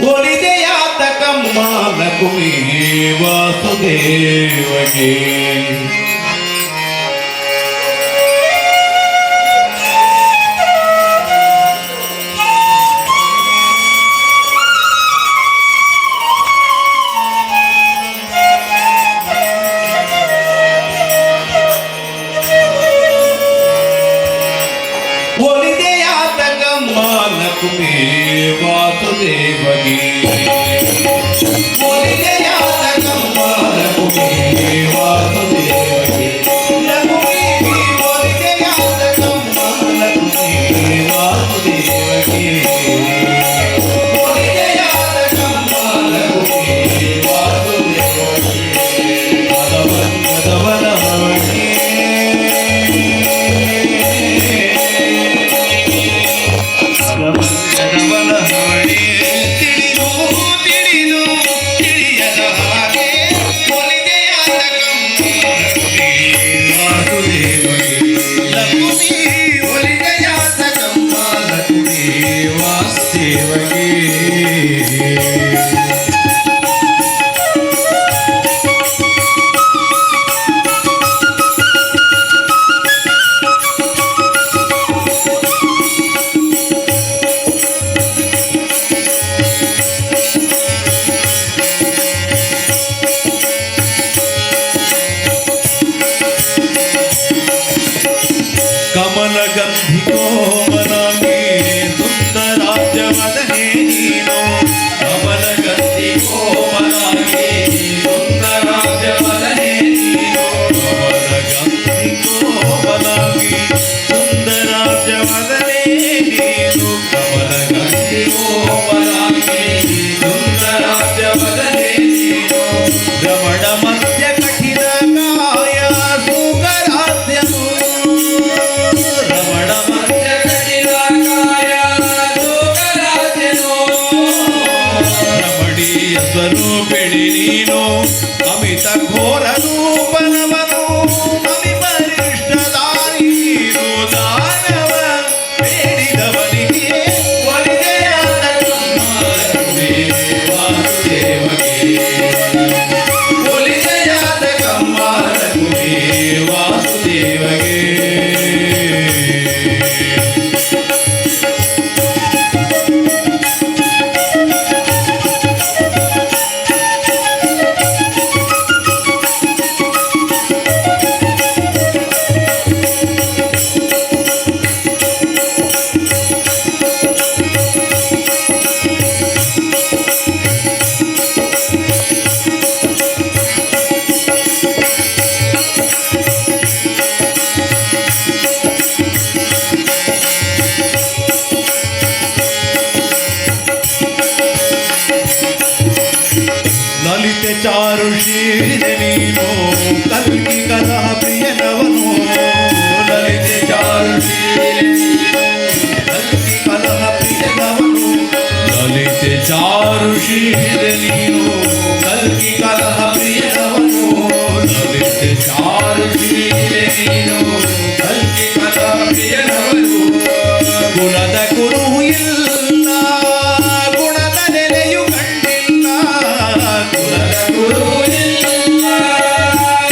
ಒಲಿದೆಯಾತ ಕಮ್ಮಾಲ ಕುಮಿ ವಾಸುದೇವಗೆ ಒಲಿದೆಯಾತ ಕಮ್ಮಾಲ ಕುಮಿ ವಾಸುದೇವಗೆ ಒಲಿದೆಯಾತ ಕಮ್ಮಾಲ ಕುಮಿ ವಾಸುದೇವಗೆ ಲಘುಮಿ ಒಲಿದೆಯಾತ ಕಮ್ಮಾಲ ಕುಮಿ ವಾಸುದೇವಗೆ ಒಲಿದೆಯಾತ ಕಮ್ಮಾಲ ಕುಮಿ ವಾಸುದೇವಗೆ ಪದವನ ಹವಣೆ ಕಮಲಗಂಧಿ ಕೋಮಲಾಗಿ ಸುಂದರಾಜ್ಯವದನೆ ನೀನು ಕಮಲಗಂಧಿ ಕೋಮಲಾಗಿ ಸುಂದರಾಜ್ಯವದನೆ ನೀನು ಕಮಲಗಂಧಿ ಕೋಮಲಾಗಿ ಸುಂದರಾಜ್ಯವದನೆ ನೀನು ಕಮಲಗಂಧಿ ಕೋಮಲಾಗಿ ಸುಂದರಾಜ್ಯವದನೆ ನೀನು ರಮಣ ಮಧ್ಯ ಕಠಿಣ ಕಾಯ ಸುಖರಾಧ್ಯನು ಸ್ವರೂಪಿಣಿ ನೀನು ಅಮಿತ ಘೋರ ರೂಪನವನು ಅಮಿಪರಿಷ್ಟದಾನಿ ನೀನು ದಾನವ ಬೇಡಿದವನಿಗೆ ಒಲಿದೆಯಾದ ಕಮ್ಮಾಲ ಕುಮಿ ವಾಸುದೇವಗೆ ಒಲಿದೆಯಾದ ಕಮ್ಮಾಲ ಕುಮಿ ವಾಸುದೇವಗೆ ಲಲಿತೆ ಚಾರುಶೀಲ ನೀನು ಕಲ್ಕಿ ಕಲಹ ಪ್ರಿಯನವನು ಲಲಿತೆ ಚಾರುಶೀಲ ಕಲ್ಕಿ ಕಲಹ ಪ್ರಿಯನವನು ಲಲಿತೆ ಚಾರುಶೀಲ ನೀನು ಕಲ್ಕಿ ಕಲಹ ಪ್ರಿಯನವನು ಲಲಿತೆ ಚಾರುಶೀಲ ನೀನು ಕಲ್ಕಿ ಕಲಹ ಪ್ರಿಯನವನು ಗುಣದ ಗುರು ಇಲ್ಲ ಗುಣದ ನೆಲೆಯು ಕಂಡಿಲ್ಲ ಗುಣದ ಗುರು ಇಲ್ಲ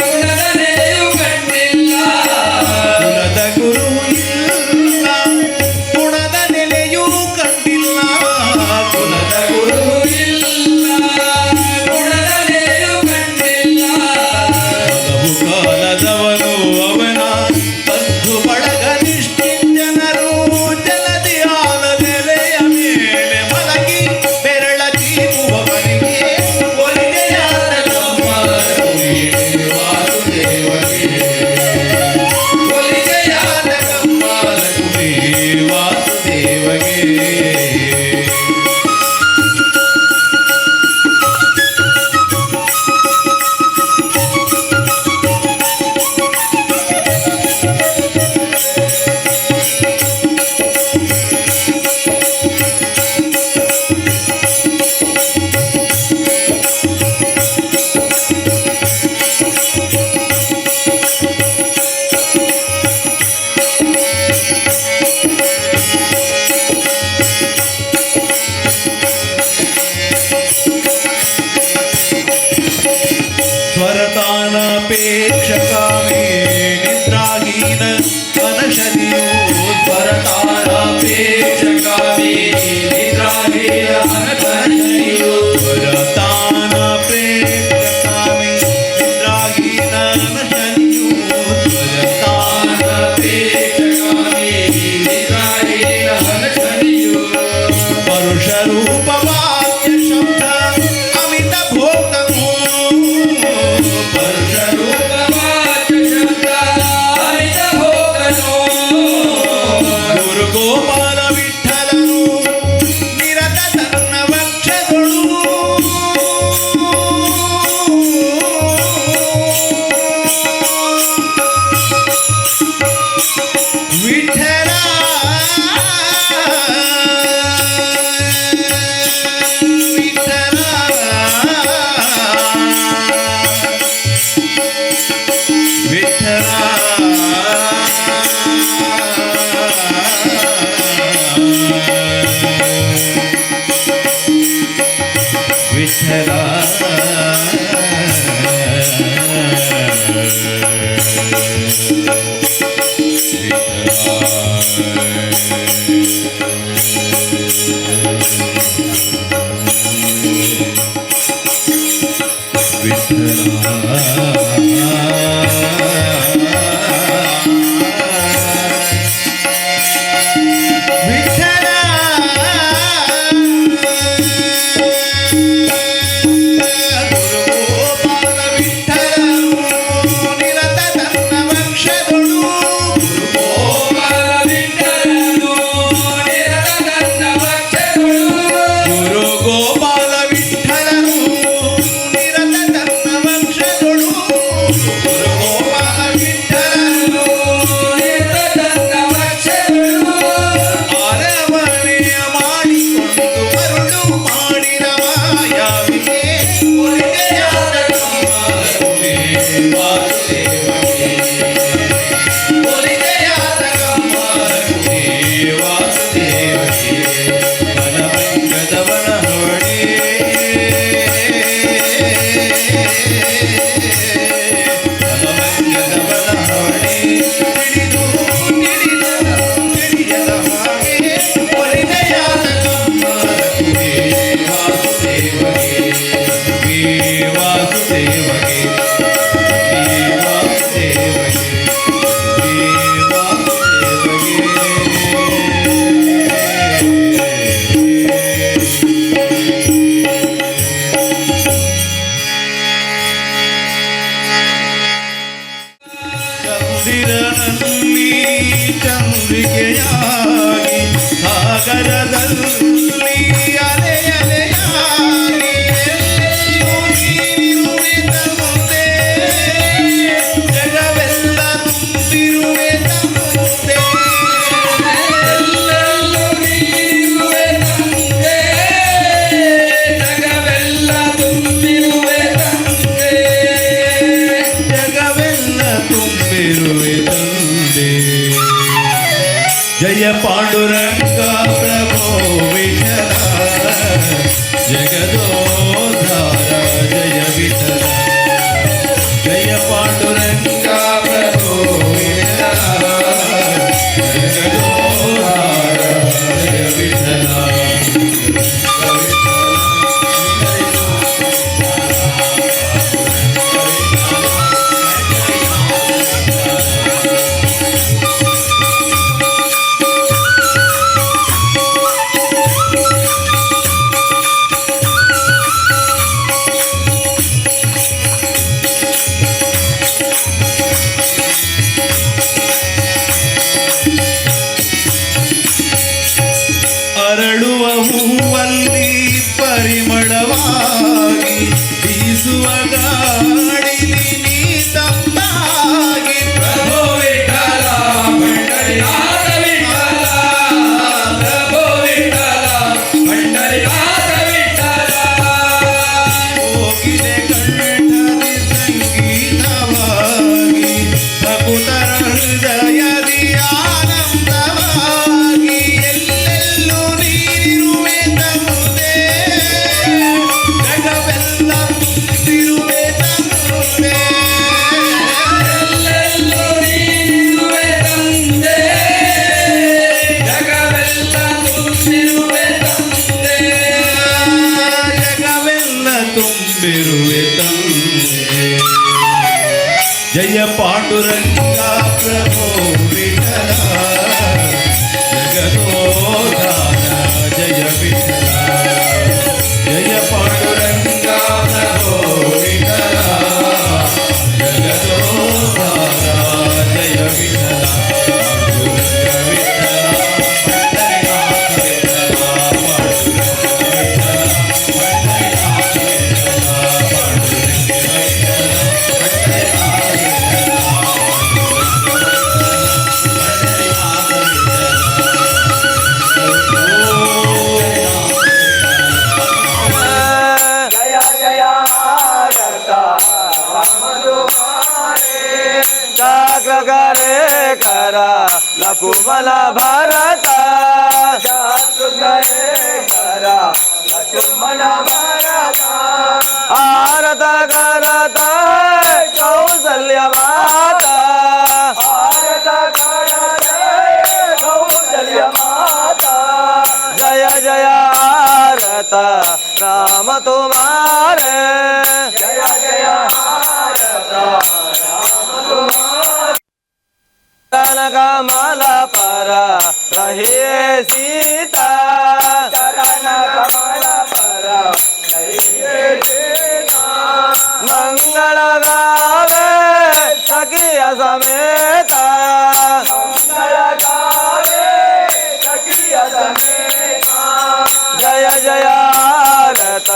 ಗುಣದ ನೆಲೆಯು ಕಂಡಿಲ್ಲ ಗುಣದ ಗುರು ಇಲ್ಲ ಗುಣದ ನೆಲೆಯು ಕಂಡಿಲ್ಲ ಗುಣದ ಗುರು ಇಲ್ಲ ಗುಣದ ನೆಲೆಯು ಕಂಡಿಲ್ಲ ಹಲವು ಕಾಲದವನು ಅವನ ಬಂಧು ಬಳಗ ನಿಷ್ಠಿಂಜನರು ಜಲದಿ ಆಲ ನೆಲೆಯ ಮೇಲೆ ಮಲಗಿ ಬೆರಳ ಜೀವುವವನಿಗೆ ಒಲಿದೆಯಾದ ಕಮ್ಮಾಲ ಕುಮಿ ವಾಸುದೇವಗೆ ಒಲಿದೆಯಾದ ಕಮ್ಮಾಲ ಕುಮಿ ವಾಸುದೇವಗೆ ಪ್ರೇಕ್ಷಕಾಮಿ ನಿದ್ರಾಹೀನ ಅನಶನಿಯೋ ವರದಾನ ಪ್ರೇಕ್ಷಕಾಮಿ ನಿದ್ರಾಹೀನ ಅನಶನಿಯೋ ವರದಾನ ಪ್ರೇಕ್ಷಕಾಮಿ ನಿದ್ರಾಹೀನ ಅನಶನಿಯೋ ವರದಾನ ಪ್ರೇಕ್ಷಕಾಮಿ ನಿದ್ರಾಹೀನ ಅನಶನಿಯೋ ಪರುಷ ರೂಪ ವಾಕ್ಯ ಶಬ್ದ ಅಮಿತ ಭೋಗನು ಪರುಷ ರೂಪ ಗುರು ಗೋಪಾಲ ವಿಠಲನು ನಿರತ ತನ್ನ ವಕ್ಷಗಳು ವಿಠಲ ವಿಠಲ ವಿಠಲ ಚಂದಿರನಲ್ಲಿ ಚಂದ್ರಿಕೆಯಾಗಿ ಸಾಗರದಲ್ಲಿ ಅಲೆ ಅಲೆಯಾಗಿ ಎಲ್ಲೆಲ್ಲೂ ನೀರಿರುವೆ ತಂದೆ ಜಗವೆಲ್ಲ ತುಂಬಿರುವೆ ತಂದೆ ಎಲ್ಲೆಲ್ಲೂ ನೀರಿರುವೆ ತಂದೆ ಜಗವೆಲ್ಲ ತುಂಬಿರುವೆ ತಂದೆ ಜಗವೆಲ್ಲ ತುಂಬಿರುವೆ ತಂದೆ ಜಯ ಪಾಂಡುರಂಗ ಪ್ರಭೋ ವಿಠಲ ಜಗದೋದ್ಧಾರ ಜಯ ವಿಠಲ ಜಯ ಪಾಂಡುರಂಗ ಪ್ರಭೋ ವಿಠಲ ಜಗದೋದ್ಧಾರ ಜಯ ವಿಠಲ ಅರಳುವ ಹೂವಲ್ಲಿ ಪರಿಮಳವಾಗಿ ಬೀಸುವ ಗಾಳಿಲಿ ನೀ ತಂಪಾಗಿ ಪ್ರಭೋ ವಿಠಲ ಪಂಡರಿನಾಥ ವಿಠಲ ಪ್ರಭೋ ವಿಠಲ ಪಂಡರಿನಾಥ ವಿಠಲ ಹೋಗಿದೆ ಕಂಠದಿ ಸಂಗೀತವಾಗಿ ಭಕುತರ ಹೃದಯದಿ ಆನಂದವಾಗಿ ಎಲ್ಲೆಲ್ಲೂ ನೀರಿರುವೆ ತಂದೆ ಜಗವೆಲ್ಲ ತುಂಬಿರುವೆ ತಂದೆ जय पांडुरंगा प्रभो विठला जगदोधार जय विठला जय पांडुरंगा प्रभो विठला जगदोधार जय विठला करे करा लकुमला भरता करे करा लकुमला भरता आरत करता कौसल्य माता आरत करता कौसल्य माता जय जय आरत राम तुम्हारे जय जय आरत राम तुम्हारे कमल पर रहिए सीता चरण कमल पर रहिए सीता मंगल गावे सखिया समेत मंगल गावे सखिया समेत जय जय आरत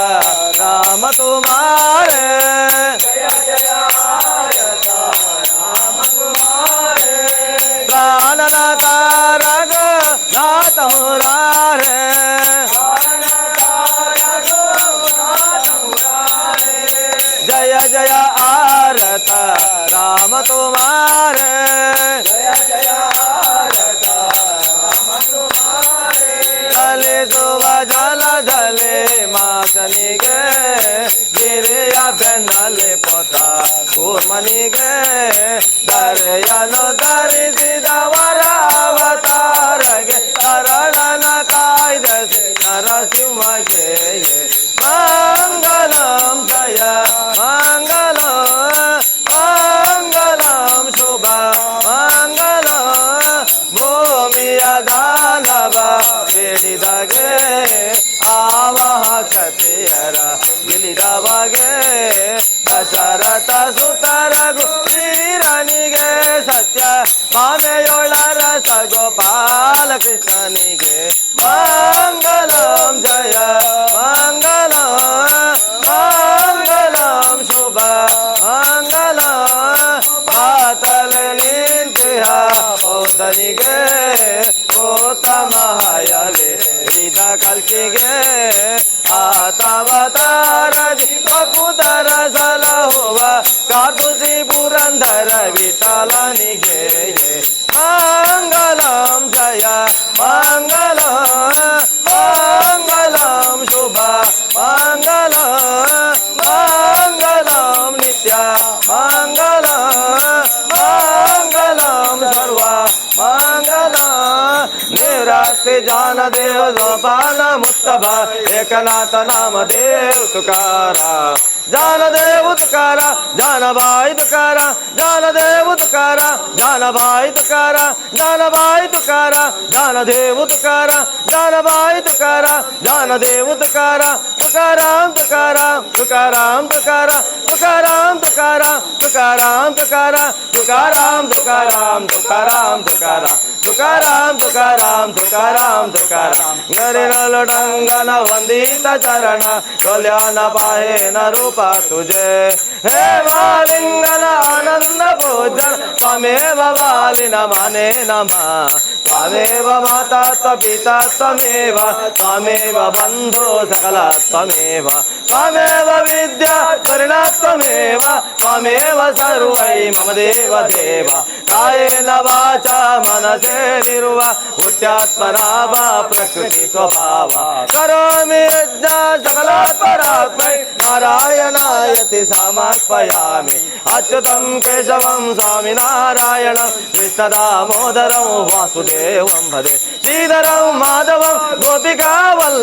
राम तुम्हारे जय जय आरत राम तुम्हारे प्राणनाथा रग नाथ मुरारे जय जय आरत राम तुम्हारे जय जय आरत राम तुम्हारे जले सुबह जल जले मासनी गे गिरिया बेनले पोता घूमनी गे दरयानो दरि सिदवर अवतार गे शरण कायदे नरसिंह के मंगलम जय मंगलम मंगलम शुभ मंगलम भूमिಯ ದಾನವ ಬೇಡಿದಗೆ ಆವಹ ಕ್ಷತ್ರಿಯರ ಗಿಲಿದವಗೆ ದಶರಥ ಸುತರ ವೀರನಿಗೆ ಸತ್ಯ ಭಾಮೆಯೊಳರ ಸಗೋಪಾಲ ಕೃಷ್ಣನಿಗೆ ಮಂಗಲಂ ಜಯ ಮಂಗಲಂ ಮಂಗಲಂ ಶುಭ ಮಂಗಲಂ ಪಾತಲ ನಿಂತಿಹ ಬೌದ್ಧನಿಗೆ ಗೌತಮಹಾಯಲೆ ವೇದ ಕಲ್ಕಿಗೆ ಆತವತಾರದಿ ಬಕುದರ ಸಲಹುವ ಕಾಕುಸಿ ಪುರಂದರ ವಿಠಲನಿಗೆ ಮಂಗಲಂ ಜಯ ಮಂಗಲಂ ಮಂಗಲಂ ಶುಭ ಮಂಗಲಂ ಮಂಗಲಂ ನಿತ್ಯ ಮಂಗಲಂ ಮಂಗಲಂ ಸರ್ವ ಮಂಗಲಂ निरास्ते जान देव गोपाल मुस्तफा एकनाथ नाम देव तुकारा जान देव तुकारा जान भाई तुकारा जान देव तुकारा जान भाई तुकारा जान भाई तुकारा जान देव तुकारा जान भाई तुकारा जान देव तुकारा तुकाराम तुकाराम तुकाराम तुकारा तुकाराम तुकारा तुकाराम तुकारा तुकाराम तुकाराम तुकाराम तुकारा तुकाराम तुकाराम तुकाराम तुकाराम गरिरल डंगन वंदित चरण कल्याण पाहे न रूप तुझे हे वालिंगन आनंद भोजन त्वमेव वालिन माने नमः त्वमेव माता त्वपिता त्वमेव त्वमेव बन्धो सकल त्वमेव त्वमेव विद्या परिणा त्वमेव त्वमेव सर्वै मम देव देव कायेन वाचा मनसेनिर्व हुत्यात्मना वा प्रकृति स्वभाव करोमि यज्ञ सकलात्मरात्मै नारायणायति समर्पयामि अच्युतं केशवं स्वामिनारायणं कृष्णदामोदरं वासुदेवं भजे श्रीधरं माधवं गोपिकावल्लभं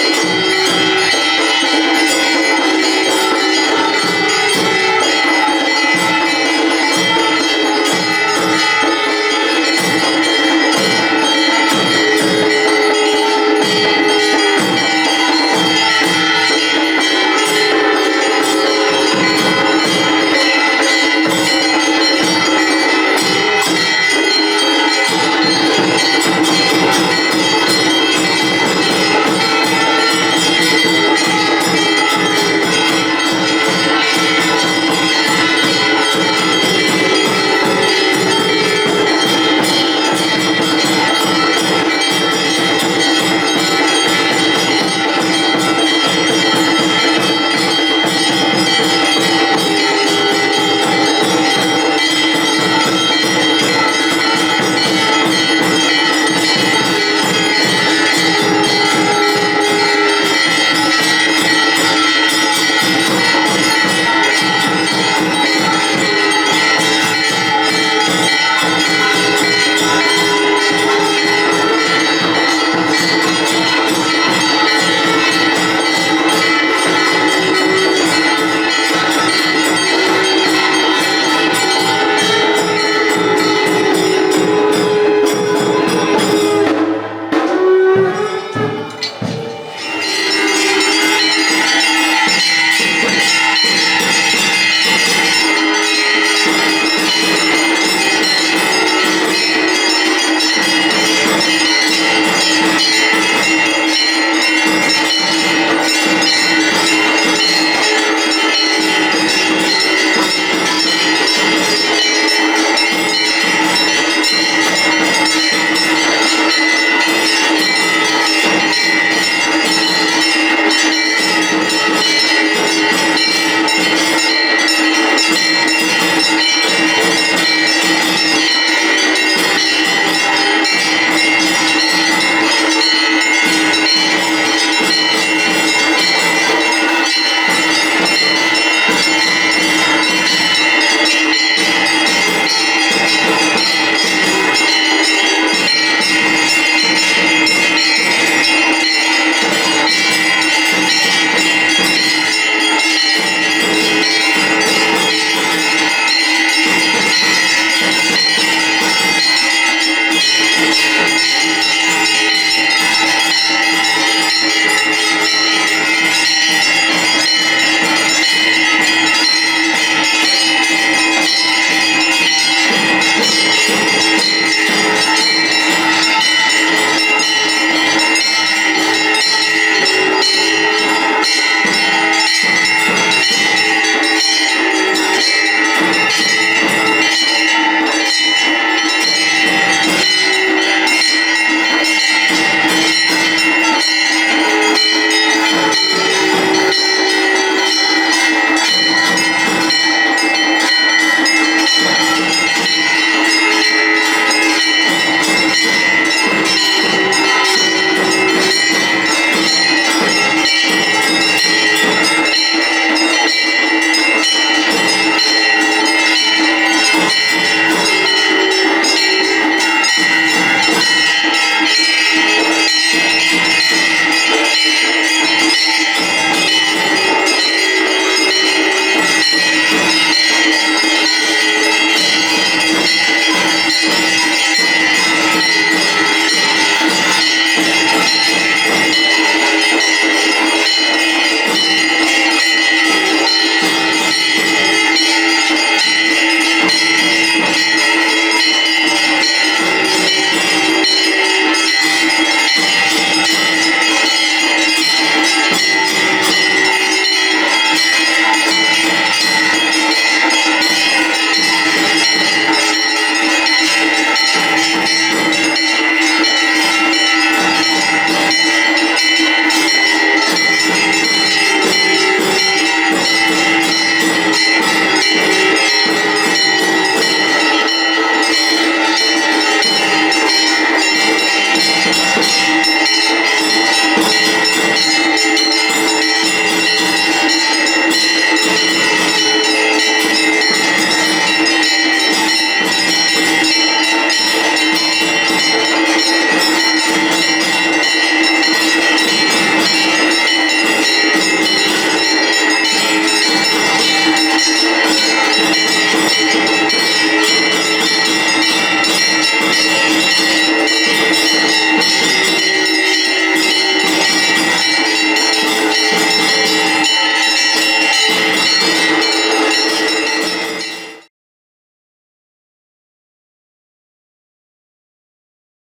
ಗೋವಿಂದ